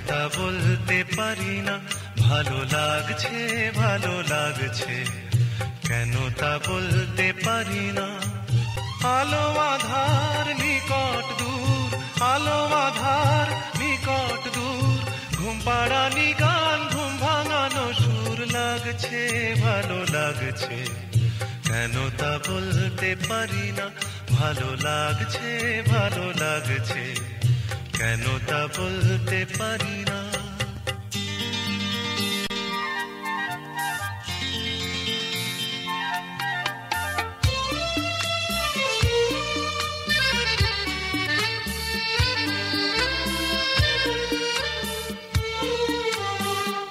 তা বলতে পারি না, ভালো লাগছে ভালো লাগছে, কেন তা বলতে পারি না। আলো আধার নিকট দূর, আলো আধার নিকট দূর, ঘুম পাড়ানি গান ঘুম ভাঙানো সুর, লাগছে ভালো লাগছে, কেন তা বলতে পারি না। ভালো লাগছে ভালো লাগছে, কেন তা বলতে পারি না।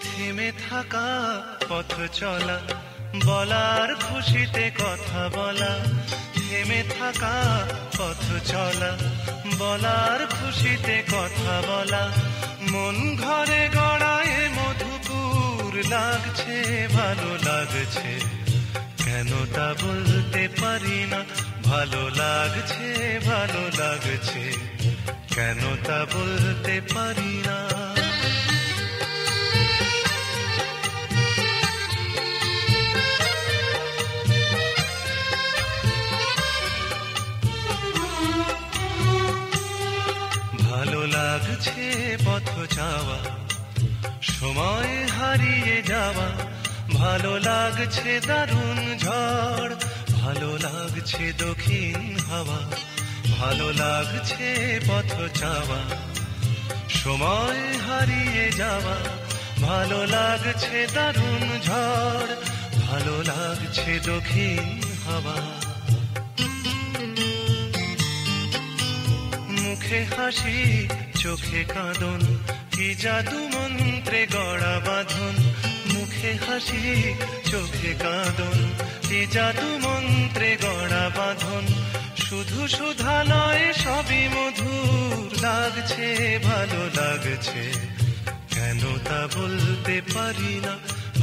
থেমে থাকা পথ চলা, বলার খুশিতে কথা বলা, থেমে থাকা পথ চলা, বলার খুশিতে কথা বলা, মন ঘরে গড়ায় মধুপুর, লাগছে ভালো লাগছে, কেন তা বলতে পারি না। ভালো লাগছে ভালো লাগছে, কেন তা বলতে পারি না। ভালো লাগছে পথ যাওয়া, সময় হারিয়ে যাওয়া, ভালো লাগছে দারুণ ঝড়, ভালো লাগছে দক্ষিণ হাওয়া, ভালো লাগছে পথ যাওয়া, সময় হারিয়ে যাওয়া, ভালো লাগছে দারুণ ঝড়, ভালো লাগছে দক্ষিণ হাওয়া। মুখে হাসি চোখে কাঁদন, কি জাদু মন্ত্রে গড়া বাঁধন, মুখে হাসি চোখে কাঁদন, কি জাদু মন্ত্রে গড়া বাঁধন, শুধু সুধা নয় সবই মধুর, লাগছে ভালো লাগছে, কেন তা বলতে পারি না।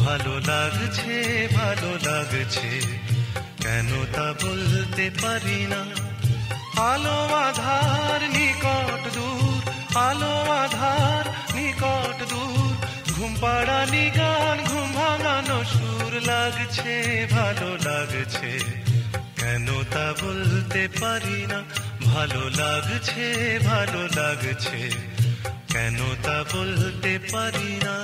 ভালো লাগছে ভালো লাগছে, কেন তা বলতে পারি না। আলো আধার নিকট দূর, আলো আধার নিকট দূর, ঘুম পাড়ানি গান ঘুম ভাঙানো সুর, লাগছে ভালো লাগছে, কেন তা বলতে পারি না। ভালো লাগছে ভালো লাগছে, কেন তা বলতে পারি না।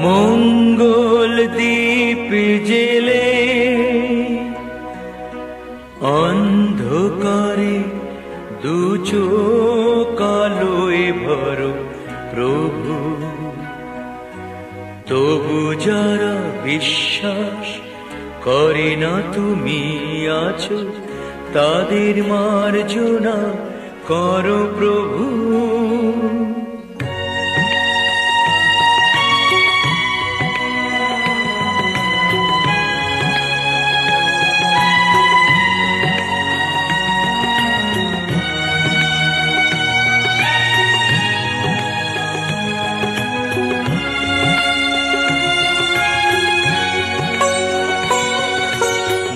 মঙ্গল দীপ জেলে অন্ধকারে দু চোখ আলোয় ভরো প্রভু, তবু যারা বিশ্বাস করে না তুমি আছো, তাদের মার্জনা করো প্রভু।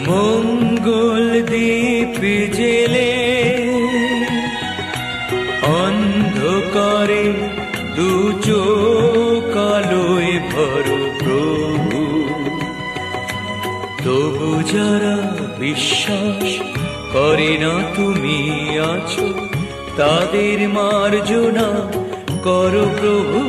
মঙ্গল দীপ জেলে অন্ধকারে দু চোখ আলোয় ভরো প্রভু, তবু যারা বিশ্বাস করে না তুমি আছো, তাদের মার্জনা করো প্রভু।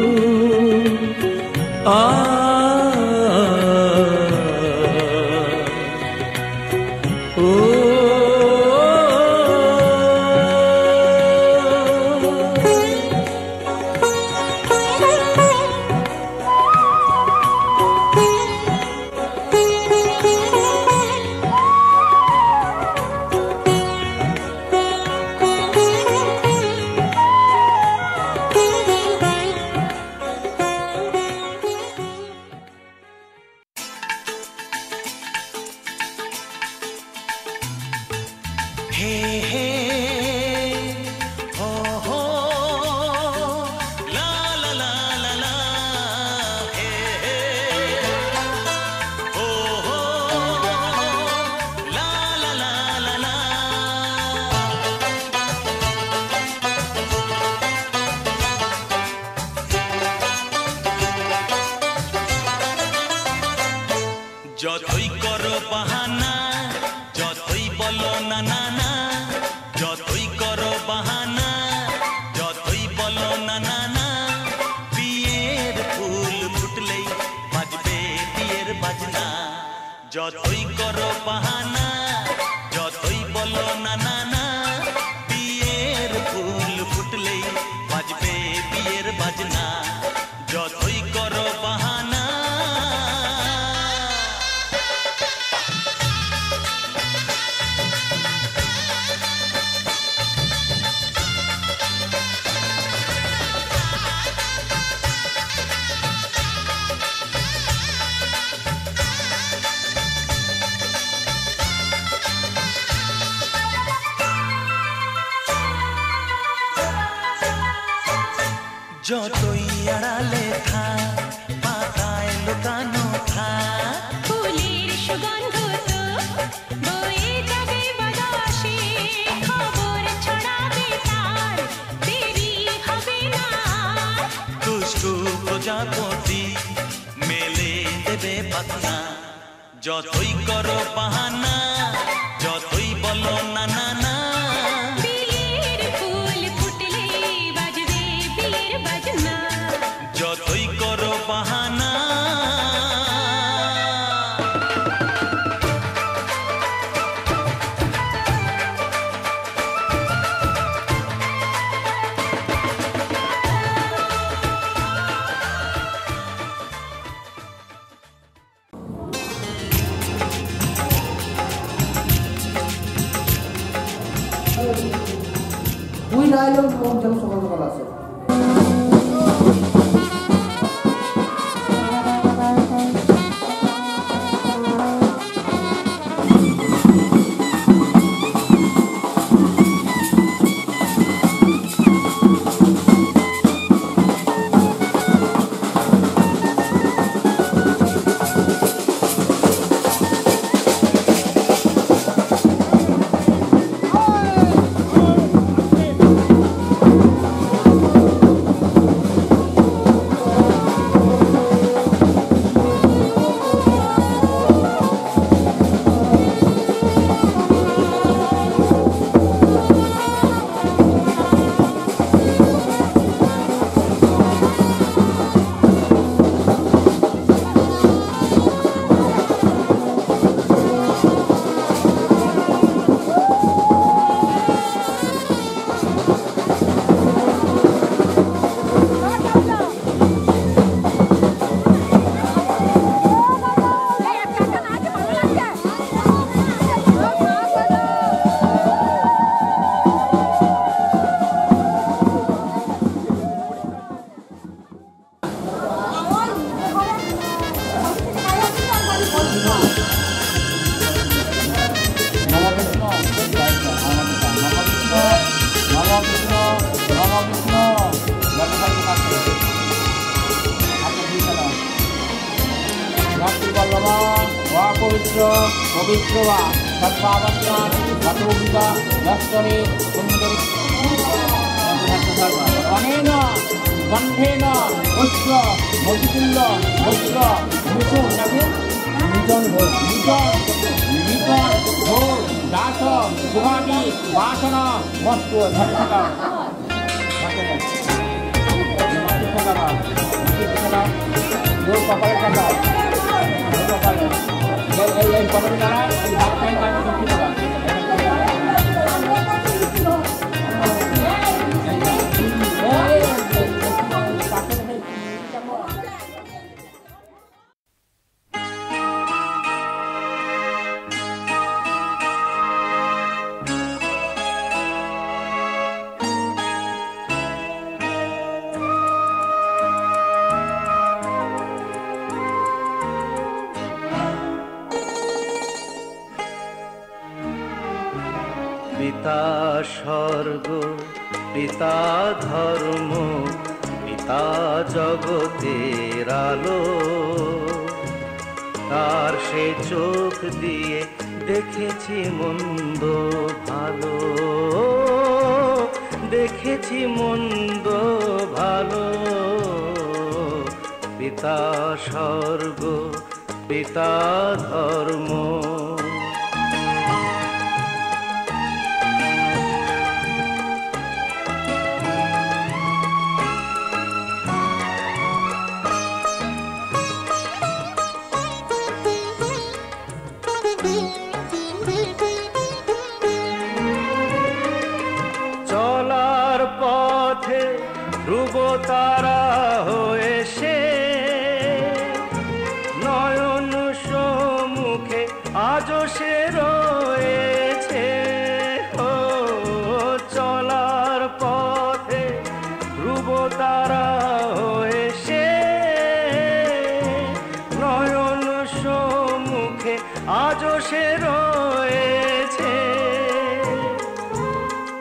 যতই করো বাহানা যতই বলো না না না যতই করো বাহানা যতই বলো না না না বিয়ের ফুল ফুটলেই বাজবে বিয়ের বাজনা যতই করো বাহানা যতই বলো না না না বিয়ের ফুল ফুটলেই বাজবে বিয়ের বাজনা যতই করো বাহানা যতই আড়ালে থাক পাতায় লুকানো থাক ফুলের সুগন্ধ তো বয়ে যাবে বাতাসে খবর ছড়াবে তার দেরি হবে না দুষ্টু প্রজাপতি মেলে দেবে পাখনা যতই করো বাহানা যতই বলো না না না বিয়ের ফুল ফুটলে বাজবে বিয়ের বাজনা যতই করো বাহানা ওই ডায়লগ যেন সকাল সকাল আছে পবিত্র বা সৎপাবস্থান ভগবদ্গীতা লস্করে সুন্দরী অনেন গন্ধেন পুষ্প মধুকুল্ল বস্ত্র ভূষণ নিজন ঘোষ নিজন ঘোষ দাস গুহাটি বাসন বস্ত্র ধর্ষকা দূর কপালের টাকা কপালে এই কপালের টাকা এই ভাত খাই টাকা পিতা স্বর্গ পিতা ধর্ম পিতা জগতের আলো তার সে চোখ দিয়ে দেখেছি মন্দ ভালো দেখেছি মন্দ ভালো পিতা স্বর্গ পিতা ধর্ম। চলার পথে ধ্রুব তারা হয়ে সে নয়ন সম্মুখে আজও সে রয়েছে। ও চলার পথে ধ্রুব তারা হয়ে সে নয়ন সম্মুখে আজও সে রয়েছে।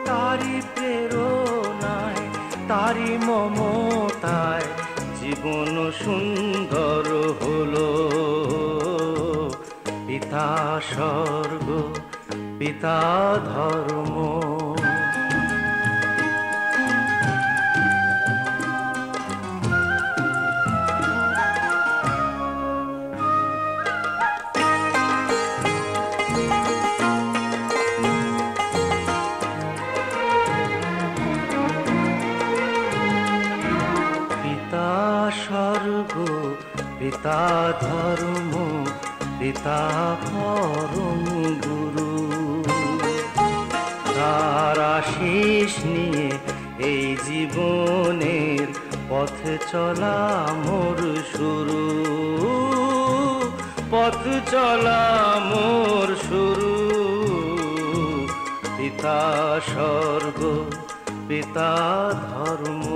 তারি প্রেরণায় তারি মমতায় জীবন সুন্দর হলো। পিতা স্বর্গ পিতা ধর্ম। স্বর্গ পিতা ধর্ম পিতা পরম গুরু। তার আশিস নিয়ে এই জীবনের পথ চলা মোর শুরু। পথ চলা মোর শুরু। পিতা স্বর্গ পিতা ধর্ম।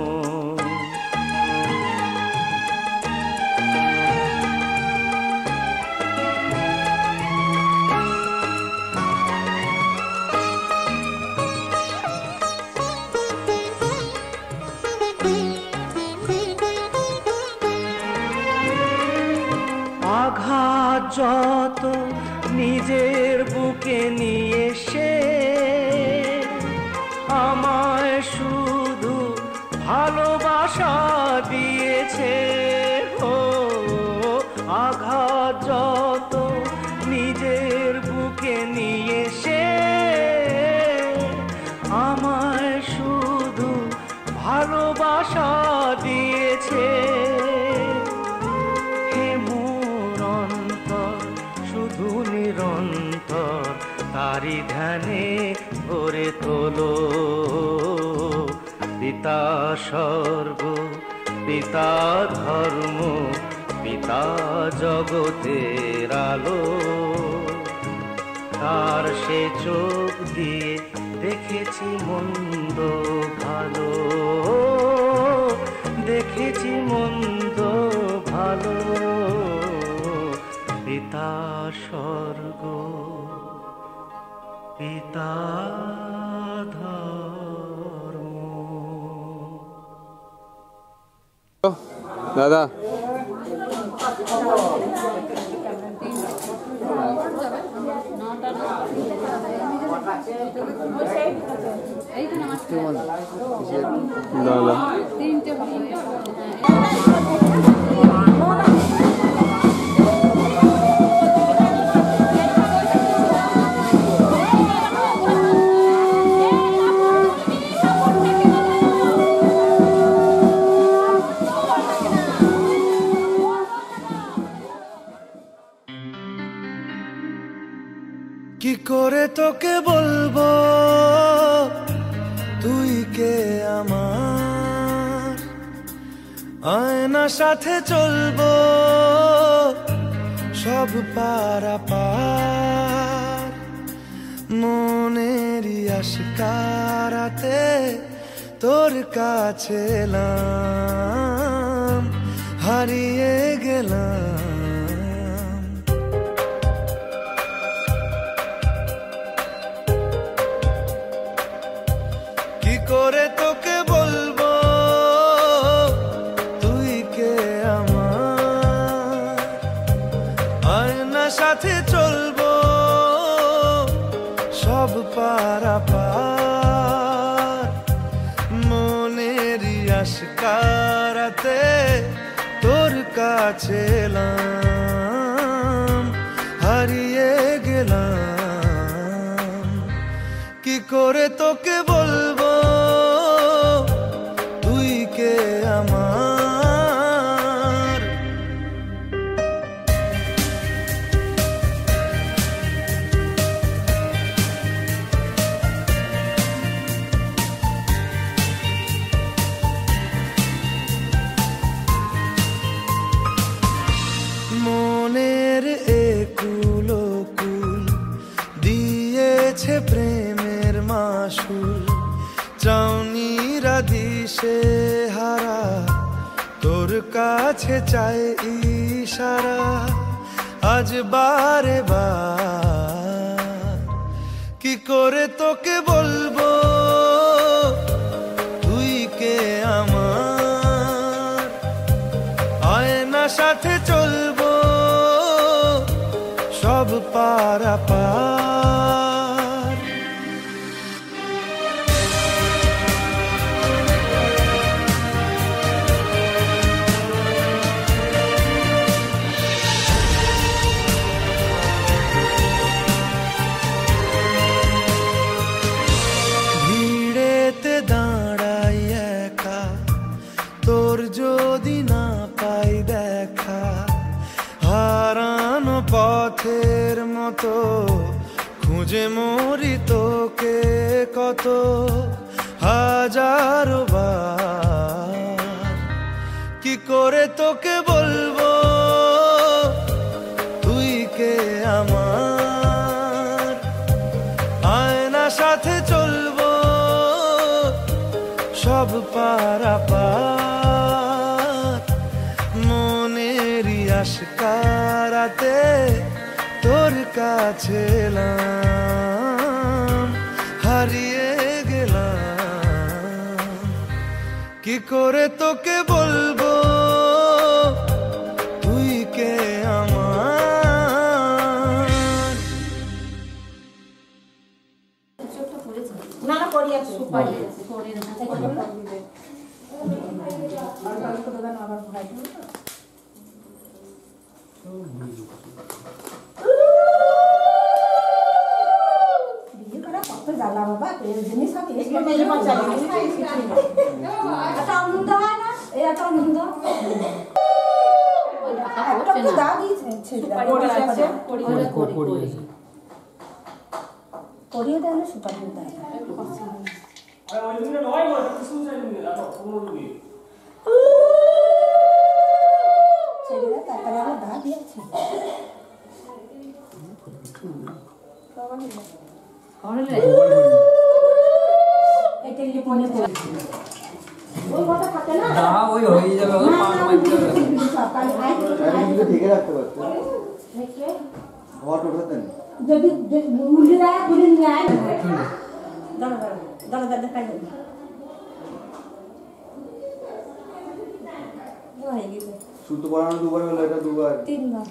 আঘাত যত নিজের বুকে নিয়ে সে আমায় শুধু ভালোবাসা দিয়েছে। ও আঘাত যত নিজের বুকে নিয়ে সে আমায় শুধু ভালোবাসা দিয়েছে। শুধু নিরন্তর তারি ধ্যানে ভরে তোলো। পিতা স্বর্গ পিতা ধর্ম পিতা জগতের আলো। তার সে চোখ দিয়ে দেখেছি মন্দ ভালো। দেখেছি মন্দ ভালো। পিতা স্বর্গ পিতা ধর্ম। দাদা দাদা কি করে তোকে বলবো তুই কে আমার। আয়না সাথে চলবো সব পারাপার। মনেরই আশকারাতে তোর কাছে এলাম হারিয়ে গেলাম। করে তোকে বলবো তুই কে আমার। আয়না সাথে চলবো সব পারাপার। মনেরই আশকারাতে তোর কাছে এলাম হারিয়ে গেলাম কি করে তোকে বলবো তুই কে আমার মনের একুলো কুল দিয়েছে প্রেমের মাসুল চাউনিরা দিশে হারা তোর কাছে চাই ইশারা আজ বারে বার কি করে তোকে বলবো তুই কে আমার আয়না সাথে চলবো সব পারাপার ভিড়েতে দাঁড়াই একা তোর যদি না পাই দেখা হারানো পথের মতো খুঁজে মরি তোকে কত হাজারো বার কি করে তোকে বলবো তুই কে আমার আয়না সাথে চলবো সব পারাপার মনেরই আশকারাতে তোর কাছে এলাম হারিয়ে গেলাম কি করে তোকে বলবো তুই কে আমার না না করি আছে সুপারি আছে করে না আর তো দাদা না আবার ভাই বিয়ে করা কত জ্বালা বাবা এই জিনিস সব এই মেলে বাচ্চা এটা আনন্দ হয় না এটা আনন্দ তো দাও দিয়েছে সুপারি আছে করি আছে করিয়ে দেন সুপারি দেয় আর ওই দিনে নয় বল কিছু চাই না তো কোনো রুগী ছেলেরা তারপরে আমার দা দিয়েছে এটা লিখে মনে পড়ে ওই কথা থাকে না দা ওই হয়ে যাবে ওই পাঁচ মাইতে সকাল আই কিন্তু ঠিক রাখতে পারছো দেখে হট উঠাতেন যদি উল্টে যায় উল্টে যায় দাঁড়া দাঁড়া দাঁড়া দেখাই দেব হয়ে গেছে সুতো পরানো দুবার হলো এটা দুবার তিনবার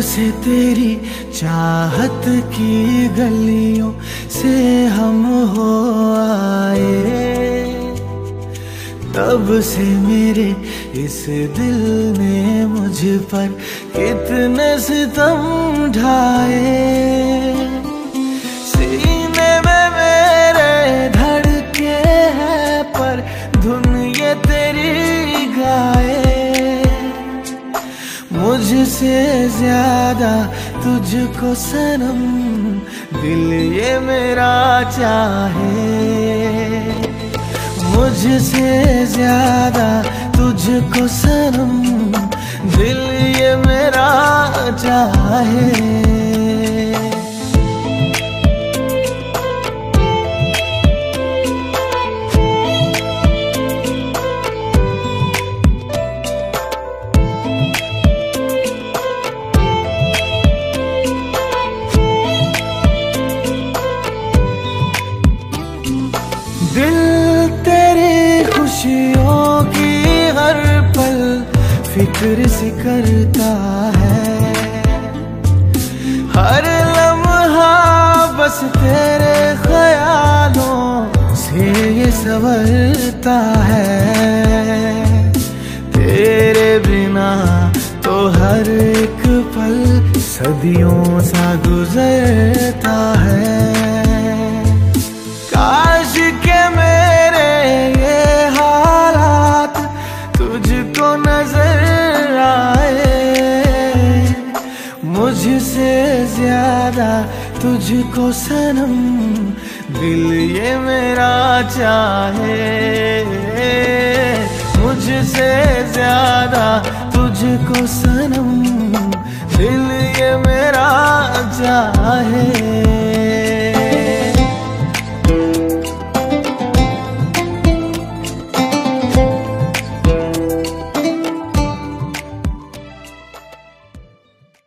से तेरी चाहत की गलियों से हम हो आए, तब से मेरे इस दिल ने मुझ पर कितने सितम ढाए। सीने में मेरे धड़के है पर धुन ये तेरी गाए। मुझसे ज्यादा तुझको सनम दिल ये मेरा चाहे। मुझसे ज्यादा तुझको सनम दिल ये मेरा चाहे। दिल तेरी खुशियों की हर पल फिक्र से करता है। हर लम्हा बस तेरे ख्यालों से ये संवरता है। तेरे बिना तो हर एक पल सदियों सा गुजरता है। काश के मेरे ये हालात तुझको नजर आए। मुझसे ज्यादा तुझको सनम दिल ये मेरा चाहे। मुझसे ज्यादा तुझको सनम दिल ये मेरा चाहे।